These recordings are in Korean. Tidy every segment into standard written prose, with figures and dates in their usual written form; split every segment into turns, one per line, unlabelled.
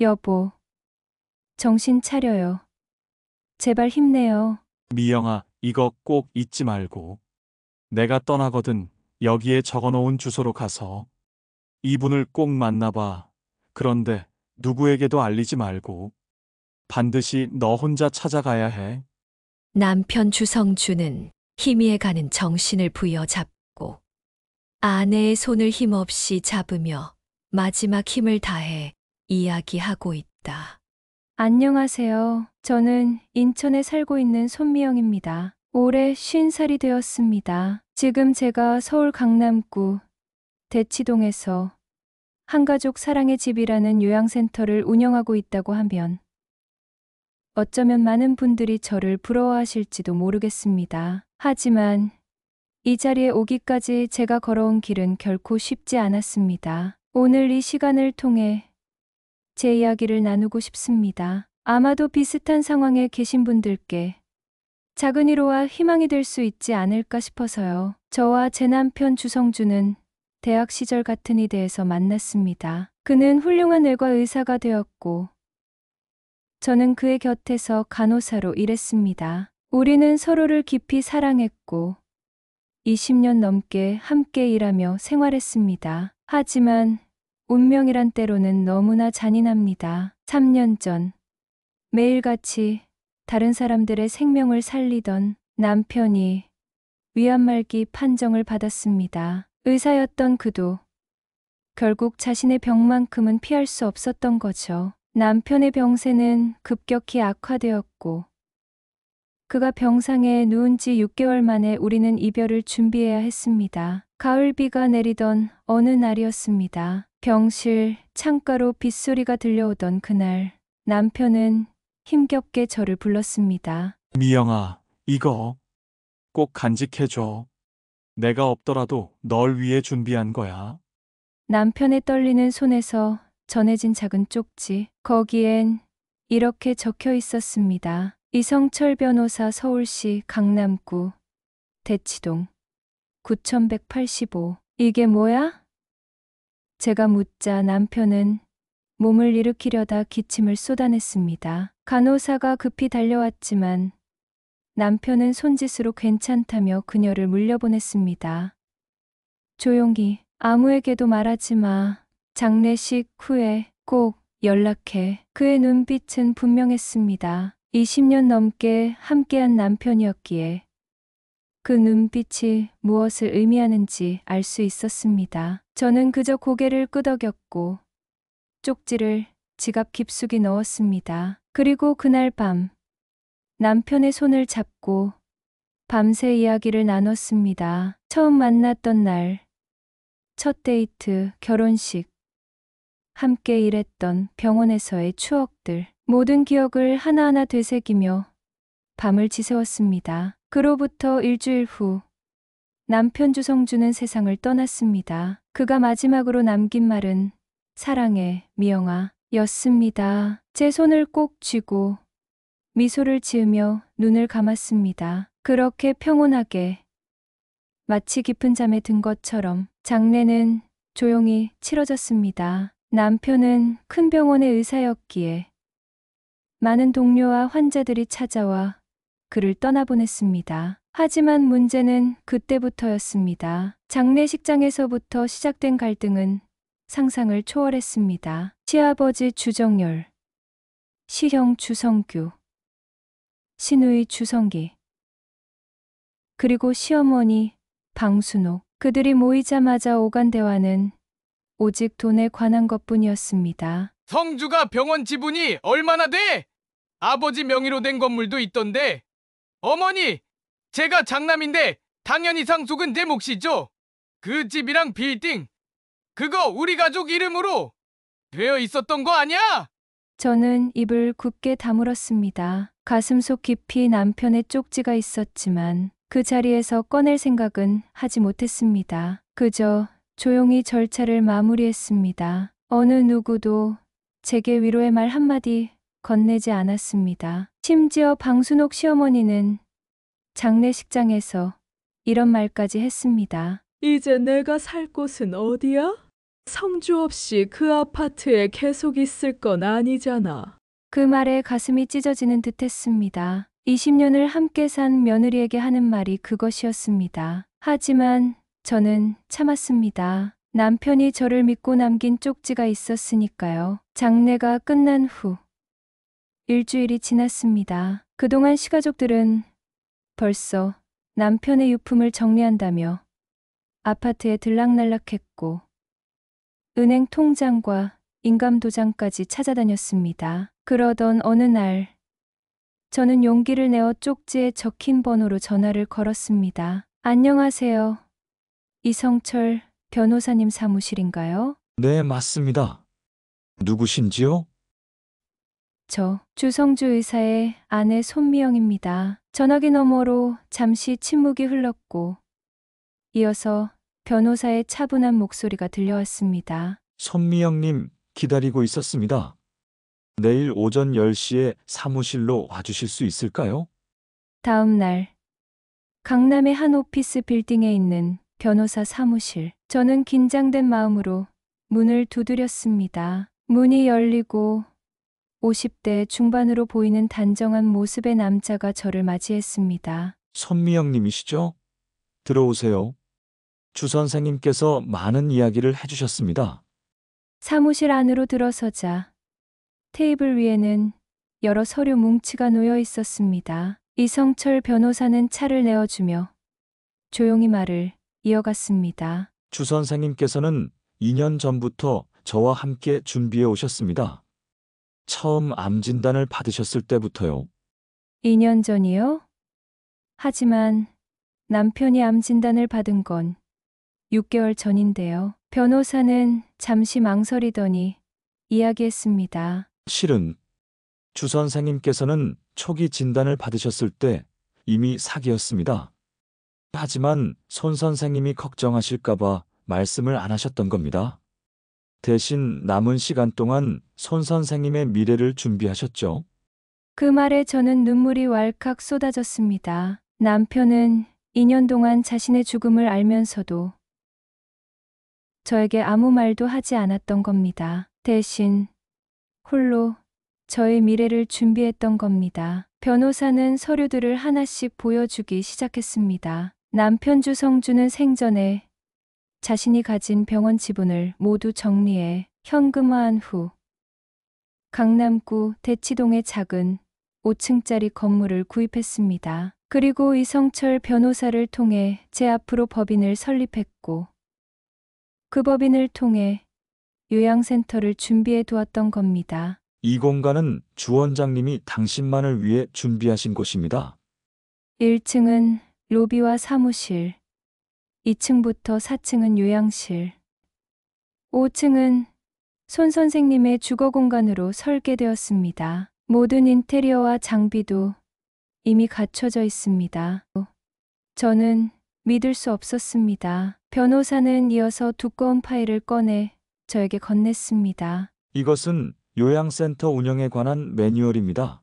여보, 정신 차려요. 제발 힘내요.
미영아, 이거 꼭 잊지 말고. 내가 떠나거든 여기에 적어놓은 주소로 가서 이분을 꼭 만나봐. 그런데 누구에게도 알리지 말고. 반드시 너 혼자 찾아가야 해.
남편 주성주는 희미해 가는 정신을 부여잡고 아내의 손을 힘없이 잡으며 마지막 힘을 다해 이야기하고 있다.
안녕하세요. 저는 인천에 살고 있는 손미영입니다. 올해 50살이 되었습니다. 지금 제가 서울 강남구 대치동에서 한가족 사랑의 집이라는 요양센터를 운영하고 있다고 하면 어쩌면 많은 분들이 저를 부러워하실지도 모르겠습니다. 하지만 이 자리에 오기까지 제가 걸어온 길은 결코 쉽지 않았습니다. 오늘 이 시간을 통해 제 이야기를 나누고 싶습니다. 아마도 비슷한 상황에 계신 분들께 작은 위로와 희망이 될 수 있지 않을까 싶어서요. 저와 제 남편 주성주는 대학 시절 같은 이대에서 만났습니다. 그는 훌륭한 외과 의사가 되었고 저는 그의 곁에서 간호사로 일했습니다. 우리는 서로를 깊이 사랑했고 20년 넘게 함께 일하며 생활했습니다. 하지만 운명이란 때로는 너무나 잔인합니다. 3년 전 매일같이 다른 사람들의 생명을 살리던 남편이 위암말기 판정을 받았습니다. 의사였던 그도 결국 자신의 병만큼은 피할 수 없었던 거죠. 남편의 병세는 급격히 악화되었고 그가 병상에 누운 지 6개월 만에 우리는 이별을 준비해야 했습니다. 가을비가 내리던 어느 날이었습니다. 병실 창가로 빗소리가 들려오던 그날 남편은 힘겹게 저를 불렀습니다.
미영아, 이거 꼭 간직해줘. 내가 없더라도 널 위해 준비한 거야.
남편의 떨리는 손에서 전해진 작은 쪽지. 거기엔 이렇게 적혀 있었습니다. 이성철 변호사 서울시 강남구 대치동 9185. 이게 뭐야? 제가 묻자 남편은 몸을 일으키려다 기침을 쏟아냈습니다. 간호사가 급히 달려왔지만 남편은 손짓으로 괜찮다며 그녀를 물려보냈습니다. 조용히 아무에게도 말하지 마. 장례식 후에 꼭 연락해. 그의 눈빛은 분명했습니다. 20년 넘게 함께한 남편이었기에 그 눈빛이 무엇을 의미하는지 알 수 있었습니다. 저는 그저 고개를 끄덕였고 쪽지를 지갑 깊숙이 넣었습니다. 그리고 그날 밤 남편의 손을 잡고 밤새 이야기를 나눴습니다. 처음 만났던 날, 첫 데이트, 결혼식, 함께 일했던 병원에서의 추억들, 모든 기억을 하나하나 되새기며 밤을 지새웠습니다. 그로부터 일주일 후 남편 주성주는 세상을 떠났습니다. 그가 마지막으로 남긴 말은 사랑해, 미영아 였습니다. 제 손을 꼭 쥐고 미소를 지으며 눈을 감았습니다. 그렇게 평온하게 마치 깊은 잠에 든 것처럼 장례는 조용히 치러졌습니다. 남편은 큰 병원의 의사였기에 많은 동료와 환자들이 찾아와 그를 떠나보냈습니다. 하지만 문제는 그때부터였습니다. 장례식장에서부터 시작된 갈등은 상상을 초월했습니다. 시아버지 주정열, 시형 주성규, 시누이 주성기, 그리고 시어머니 방순옥. 그들이 모이자마자 오간 대화는 오직 돈에 관한 것뿐이었습니다.
성주가 병원 지분이 얼마나 돼? 아버지 명의로 된 건물도 있던데. 어머니, 제가 장남인데 당연히 상속은 내 몫이죠. 그 집이랑 빌딩, 그거 우리 가족 이름으로 되어 있었던 거 아니야?
저는 입을 굳게 다물었습니다. 가슴속 깊이 남편의 쪽지가 있었지만 그 자리에서 꺼낼 생각은 하지 못했습니다. 그저 조용히 절차를 마무리했습니다. 어느 누구도 제게 위로의 말 한마디 건네지 않았습니다. 심지어 방순옥 시어머니는 장례식장에서 이런 말까지 했습니다.
이제 내가 살 곳은 어디야? 성주 없이 그 아파트에 계속 있을 건 아니잖아.
그 말에 가슴이 찢어지는 듯 했습니다. 20년을 함께 산 며느리에게 하는 말이 그것이었습니다. 하지만 저는 참았습니다. 남편이 저를 믿고 남긴 쪽지가 있었으니까요. 장례가 끝난 후 일주일이 지났습니다. 그동안 시가족들은 벌써 남편의 유품을 정리한다며 아파트에 들락날락했고 은행 통장과 인감도장까지 찾아다녔습니다. 그러던 어느 날 저는 용기를 내어 쪽지에 적힌 번호로 전화를 걸었습니다. 안녕하세요. 이성철 변호사님 사무실인가요?
네, 맞습니다. 누구신지요?
저 주성주 의사의 아내 손미영입니다. 전화기 너머로 잠시 침묵이 흘렀고 이어서 변호사의 차분한 목소리가 들려왔습니다.
손미영님 기다리고 있었습니다. 내일 오전 10시에 사무실로 와주실 수 있을까요?
다음 날 강남의 한 오피스 빌딩에 있는 변호사 사무실. 저는 긴장된 마음으로 문을 두드렸습니다. 문이 열리고 50대 중반으로 보이는 단정한 모습의 남자가 저를 맞이했습니다.
손미영님이시죠? 들어오세요. 주 선생님께서 많은 이야기를 해주셨습니다.
사무실 안으로 들어서자 테이블 위에는 여러 서류 뭉치가 놓여 있었습니다. 이성철 변호사는 차를 내어주며 조용히 말을 이어갔습니다.
주 선생님께서는 2년 전부터 저와 함께 준비해 오셨습니다. 처음 암 진단을 받으셨을 때부터요.
2년 전이요? 하지만 남편이 암 진단을 받은 건 6개월 전인데요. 변호사는 잠시 망설이더니 이야기했습니다.
실은 주 선생님께서는 초기 진단을 받으셨을 때 이미 사기였습니다. 하지만 손 선생님이 걱정하실까봐 말씀을 안 하셨던 겁니다. 대신 남은 시간 동안 손 선생님의 미래를 준비하셨죠.
그 말에 저는 눈물이 왈칵 쏟아졌습니다. 남편은 2년 동안 자신의 죽음을 알면서도 저에게 아무 말도 하지 않았던 겁니다. 대신 홀로 저의 미래를 준비했던 겁니다. 변호사는 서류들을 하나씩 보여주기 시작했습니다. 남편 주성주는 생전에 자신이 가진 병원 지분을 모두 정리해 현금화한 후 강남구 대치동의 작은 5층짜리 건물을 구입했습니다. 그리고 이성철 변호사를 통해 제 앞으로 법인을 설립했고 그 법인을 통해 요양센터를 준비해 두었던 겁니다.
이 공간은 주 원장님이 당신만을 위해 준비하신 곳입니다.
1층은 로비와 사무실, 2층부터 4층은 요양실, 5층은 손 선생님의 주거 공간으로 설계되었습니다. 모든 인테리어와 장비도 이미 갖춰져 있습니다. 저는 믿을 수 없었습니다. 변호사는 이어서 두꺼운 파일을 꺼내 저에게 건넸습니다.
이것은 요양센터 운영에 관한 매뉴얼입니다.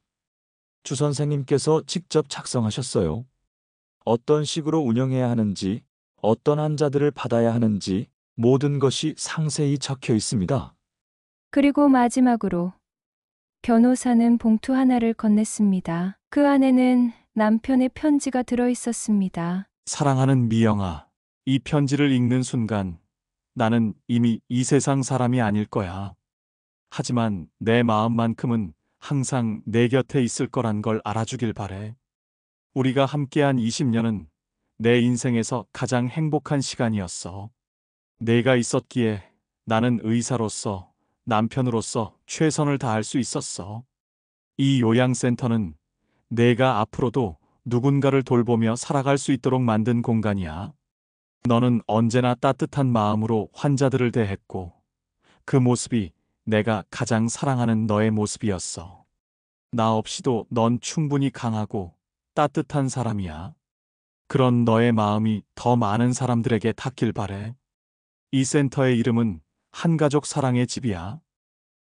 주 선생님께서 직접 작성하셨어요. 어떤 식으로 운영해야 하는지, 어떤 환자들을 받아야 하는지 모든 것이 상세히 적혀 있습니다.
그리고 마지막으로 변호사는 봉투 하나를 건넸습니다. 그 안에는 남편의 편지가 들어 있었습니다.
사랑하는 미영아, 이 편지를 읽는 순간 나는 이미 이 세상 사람이 아닐 거야. 하지만 내 마음만큼은 항상 내 곁에 있을 거란 걸 알아주길 바래. 우리가 함께한 20년은 내 인생에서 가장 행복한 시간이었어. 내가 있었기에 나는 의사로서, 남편으로서 최선을 다할 수 있었어. 이 요양센터는 내가 앞으로도 누군가를 돌보며 살아갈 수 있도록 만든 공간이야. 너는 언제나 따뜻한 마음으로 환자들을 대했고, 그 모습이 내가 가장 사랑하는 너의 모습이었어. 나 없이도 넌 충분히 강하고 따뜻한 사람이야. 그런 너의 마음이 더 많은 사람들에게 닿길 바래. 이 센터의 이름은 한가족 사랑의 집이야.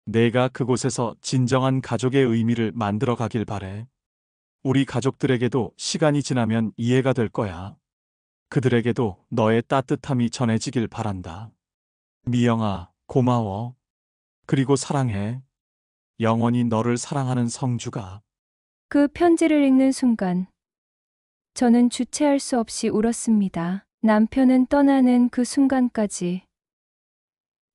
내가 그곳에서 진정한 가족의 의미를 만들어 가길 바래. 우리 가족들에게도 시간이 지나면 이해가 될 거야. 그들에게도 너의 따뜻함이 전해지길 바란다. 미영아, 고마워. 그리고 사랑해. 영원히 너를 사랑하는 성주가.
그 편지를 읽는 순간 저는 주체할 수 없이 울었습니다. 남편은 떠나는 그 순간까지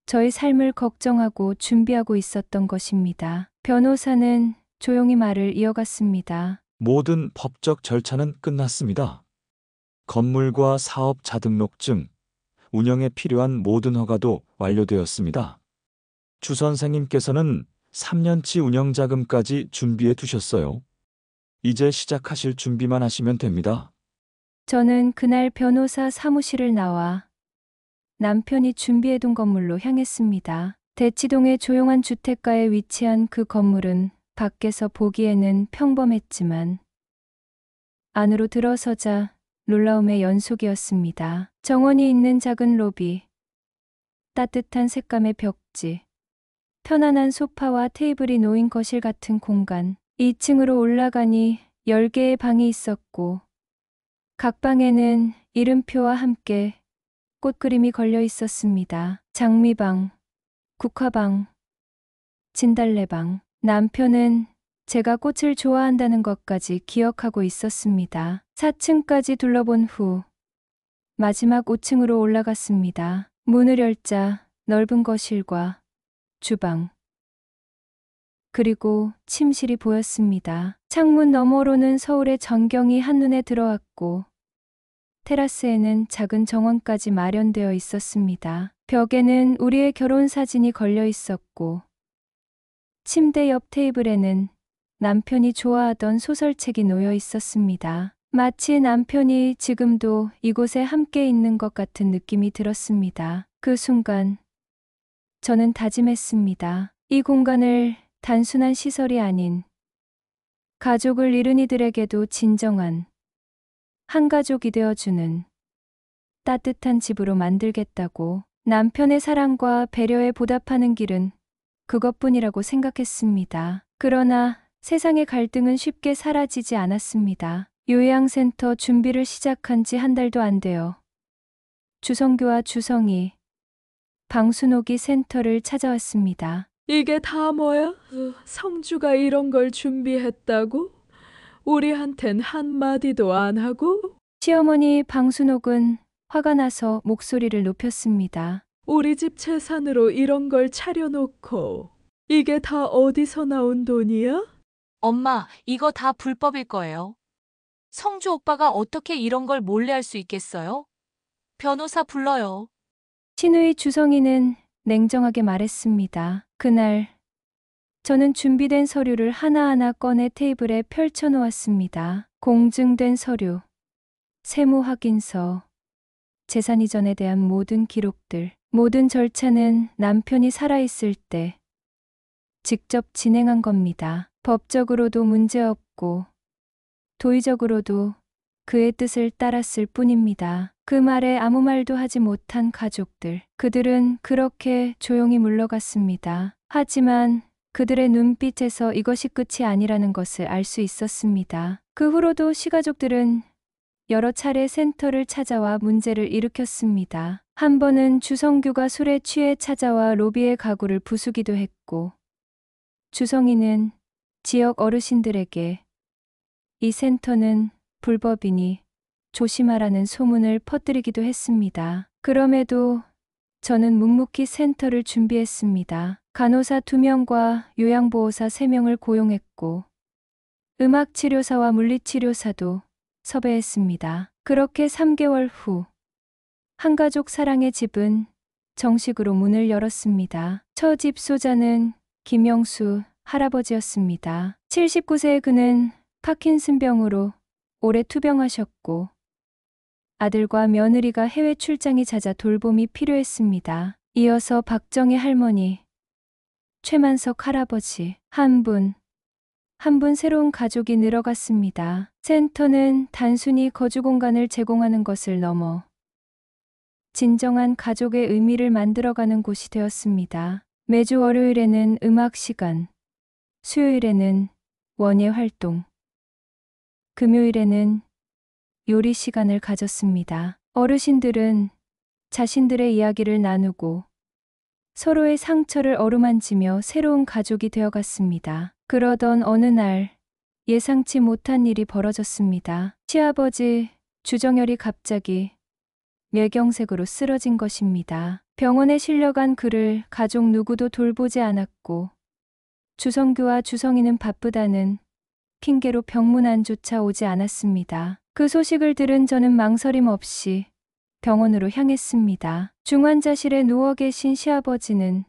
저의 삶을 걱정하고 준비하고 있었던 것입니다. 변호사는 조용히 말을 이어갔습니다.
모든 법적 절차는 끝났습니다. 건물과 사업 자등록증, 운영에 필요한 모든 허가도 완료되었습니다. 주 선생님께서는 3년치 운영 자금까지 준비해 두셨어요. 이제 시작하실 준비만 하시면 됩니다.
저는 그날 변호사 사무실을 나와 남편이 준비해둔 건물로 향했습니다. 대치동의 조용한 주택가에 위치한 그 건물은 밖에서 보기에는 평범했지만 안으로 들어서자 놀라움의 연속이었습니다. 정원이 있는 작은 로비, 따뜻한 색감의 벽지, 편안한 소파와 테이블이 놓인 거실 같은 공간, 2층으로 올라가니 10개의 방이 있었고 각 방에는 이름표와 함께 꽃그림이 걸려 있었습니다. 장미방, 국화방, 진달래방. 남편은 제가 꽃을 좋아한다는 것까지 기억하고 있었습니다. 4층까지 둘러본 후 마지막 5층으로 올라갔습니다. 문을 열자 넓은 거실과 주방, 그리고 침실이 보였습니다. 창문 너머로는 서울의 전경이 한눈에 들어왔고 테라스에는 작은 정원까지 마련되어 있었습니다. 벽에는 우리의 결혼 사진이 걸려 있었고 침대 옆 테이블에는 남편이 좋아하던 소설책이 놓여 있었습니다. 마치 남편이 지금도 이곳에 함께 있는 것 같은 느낌이 들었습니다. 그 순간 저는 다짐했습니다. 이 공간을 단순한 시설이 아닌 가족을 잃은 이들에게도 진정한 한 가족이 되어주는 따뜻한 집으로 만들겠다고. 남편의 사랑과 배려에 보답하는 길은 그것뿐이라고 생각했습니다. 그러나 세상의 갈등은 쉽게 사라지지 않았습니다. 요양센터 준비를 시작한 지 한 달도 안 되어 주성규와 주성이, 방순옥이 센터를 찾아왔습니다.
이게 다 뭐야? 성주가 이런 걸 준비했다고? 우리한텐 한마디도 안 하고?
시어머니 방순옥은 화가 나서 목소리를 높였습니다.
우리 집 재산으로 이런 걸 차려놓고 이게 다 어디서 나온 돈이야?
엄마, 이거 다 불법일 거예요. 성주 오빠가 어떻게 이런 걸 몰래 할 수 있겠어요? 변호사 불러요.
신우이 주성이는 냉정하게 말했습니다. 그날 저는 준비된 서류를 하나하나 꺼내 테이블에 펼쳐놓았습니다. 공증된 서류, 세무 확인서, 재산 이전에 대한 모든 기록들, 모든 절차는 남편이 살아있을 때 직접 진행한 겁니다. 법적으로도 문제없고 도의적으로도 그의 뜻을 따랐을 뿐입니다. 그 말에 아무 말도 하지 못한 가족들, 그들은 그렇게 조용히 물러갔습니다. 하지만 그들의 눈빛에서 이것이 끝이 아니라는 것을 알 수 있었습니다. 그 후로도 시가족들은 여러 차례 센터를 찾아와 문제를 일으켰습니다. 한 번은 주성규가 술에 취해 찾아와 로비의 가구를 부수기도 했고, 주성이는 지역 어르신들에게 이 센터는 불법이니 조심하라는 소문을 퍼뜨리기도 했습니다. 그럼에도 저는 묵묵히 센터를 준비했습니다. 간호사 2명과 요양보호사 3명을 고용했고 음악치료사와 물리치료사도 섭외했습니다. 그렇게 3개월 후 한가족 사랑의 집은 정식으로 문을 열었습니다. 첫 입소자는 김영수 할아버지였습니다. 79세의 그는 파킨슨병으로 오래 투병하셨고 아들과 며느리가 해외 출장이 잦아 돌봄이 필요했습니다. 이어서 박정희 할머니, 최만석 할아버지, 한 분 새로운 가족이 늘어갔습니다. 센터는 단순히 거주 공간을 제공하는 것을 넘어 진정한 가족의 의미를 만들어가는 곳이 되었습니다. 매주 월요일에는 음악 시간, 수요일에는 원예 활동, 금요일에는 요리 시간을 가졌습니다. 어르신들은 자신들의 이야기를 나누고 서로의 상처를 어루만지며 새로운 가족이 되어갔습니다. 그러던 어느 날 예상치 못한 일이 벌어졌습니다. 시아버지 주정열이 갑자기 뇌경색으로 쓰러진 것입니다. 병원에 실려간 그를 가족 누구도 돌보지 않았고 주성규와 주성이는 바쁘다는 핑계로 병문안조차 오지 않았습니다. 그 소식을 들은 저는 망설임 없이 병원으로 향했습니다. 중환자실에 누워 계신 시아버지는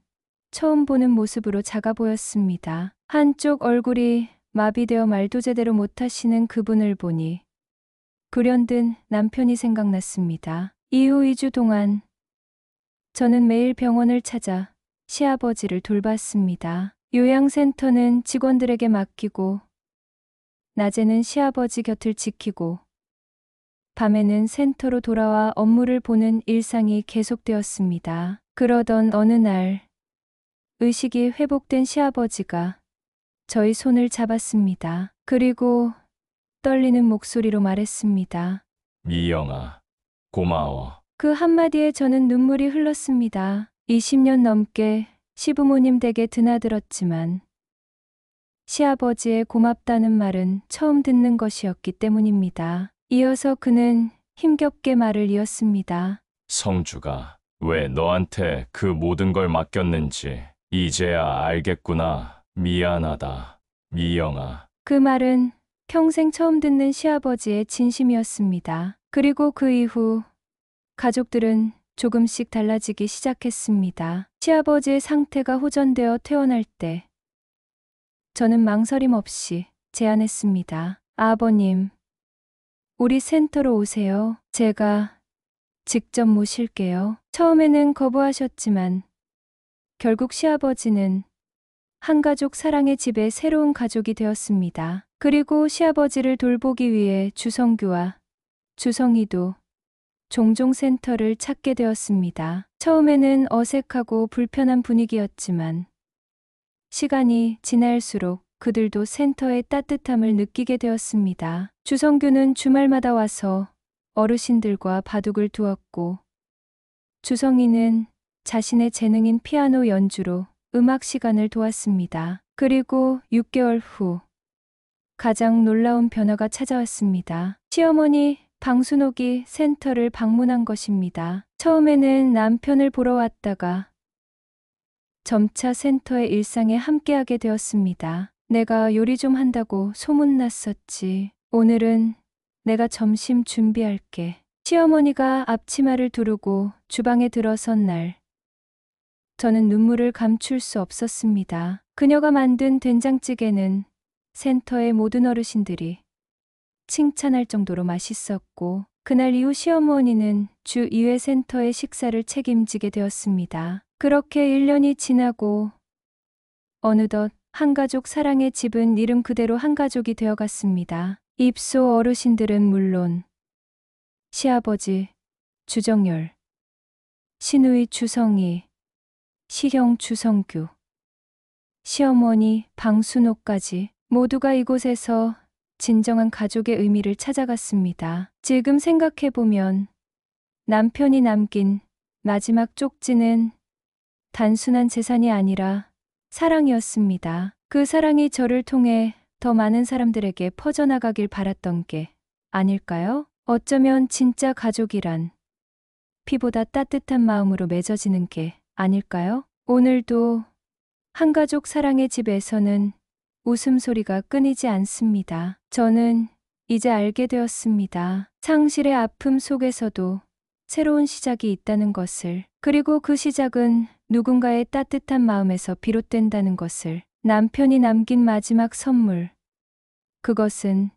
처음 보는 모습으로 작아 보였습니다. 한쪽 얼굴이 마비되어 말도 제대로 못하시는 그분을 보니 불현듯 남편이 생각났습니다. 이후 2주 동안 저는 매일 병원을 찾아 시아버지를 돌봤습니다. 요양센터는 직원들에게 맡기고 낮에는 시아버지 곁을 지키고 밤에는 센터로 돌아와 업무를 보는 일상이 계속되었습니다. 그러던 어느 날 의식이 회복된 시아버지가 저희 손을 잡았습니다. 그리고 떨리는 목소리로 말했습니다.
미영아, 고마워.
그 한마디에 저는 눈물이 흘렀습니다. 20년 넘게 시부모님 댁에 드나들었지만 시아버지의 고맙다는 말은 처음 듣는 것이었기 때문입니다. 이어서 그는 힘겹게 말을 이었습니다.
성주가 왜 너한테 그 모든 걸 맡겼는지 이제야 알겠구나. 미안하다. 미영아.
그 말은 평생 처음 듣는 시아버지의 진심이었습니다. 그리고 그 이후 가족들은 조금씩 달라지기 시작했습니다. 시아버지의 상태가 호전되어 퇴원할 때 저는 망설임 없이 제안했습니다. 아버님, 우리 센터로 오세요. 제가 직접 모실게요. 처음에는 거부하셨지만 결국 시아버지는 한가족 사랑의 집에 새로운 가족이 되었습니다. 그리고 시아버지를 돌보기 위해 주성규와 주성이도 종종 센터를 찾게 되었습니다. 처음에는 어색하고 불편한 분위기였지만 시간이 지날수록 그들도 센터의 따뜻함을 느끼게 되었습니다. 주성규는 주말마다 와서 어르신들과 바둑을 두었고 주성이는 자신의 재능인 피아노 연주로 음악 시간을 도왔습니다. 그리고 6개월 후 가장 놀라운 변화가 찾아왔습니다. 시어머니 방순옥이 센터를 방문한 것입니다. 처음에는 남편을 보러 왔다가 점차 센터의 일상에 함께하게 되었습니다. 내가 요리 좀 한다고 소문났었지. 오늘은 내가 점심 준비할게. 시어머니가 앞치마를 두르고 주방에 들어선 날 저는 눈물을 감출 수 없었습니다. 그녀가 만든 된장찌개는 센터의 모든 어르신들이 칭찬할 정도로 맛있었고 그날 이후 시어머니는 주 2회 센터의 식사를 책임지게 되었습니다. 그렇게 1년이 지나고 어느덧 한가족 사랑의 집은 이름 그대로 한가족이 되어갔습니다. 입소 어르신들은 물론 시아버지 주정열, 시누이 주성이, 시형 주성규, 시어머니 방순옥까지 모두가 이곳에서 진정한 가족의 의미를 찾아갔습니다. 지금 생각해보면 남편이 남긴 마지막 쪽지는 단순한 재산이 아니라 사랑이었습니다. 그 사랑이 저를 통해 더 많은 사람들에게 퍼져나가길 바랐던 게 아닐까요? 어쩌면 진짜 가족이란 피보다 따뜻한 마음으로 맺어지는 게 아닐까요? 오늘도 한가족 사랑의 집에서는 웃음소리가 끊이지 않습니다. 저는 이제 알게 되었습니다. 상실의 아픔 속에서도 새로운 시작이 있다는 것을, 그리고 그 시작은 누군가의 따뜻한 마음에서 비롯된다는 것을. 남편이 남긴 마지막 선물. 그것은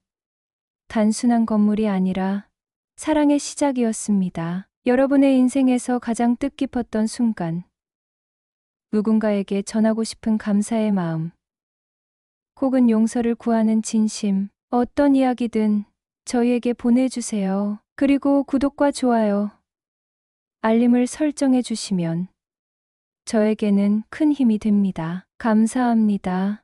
단순한 건물이 아니라 사랑의 시작이었습니다. 여러분의 인생에서 가장 뜻깊었던 순간, 누군가에게 전하고 싶은 감사의 마음, 혹은 용서를 구하는 진심, 어떤 이야기든 저희에게 보내주세요. 그리고 구독과 좋아요, 알림을 설정해 주시면 저에게는 큰 힘이 됩니다. 감사합니다.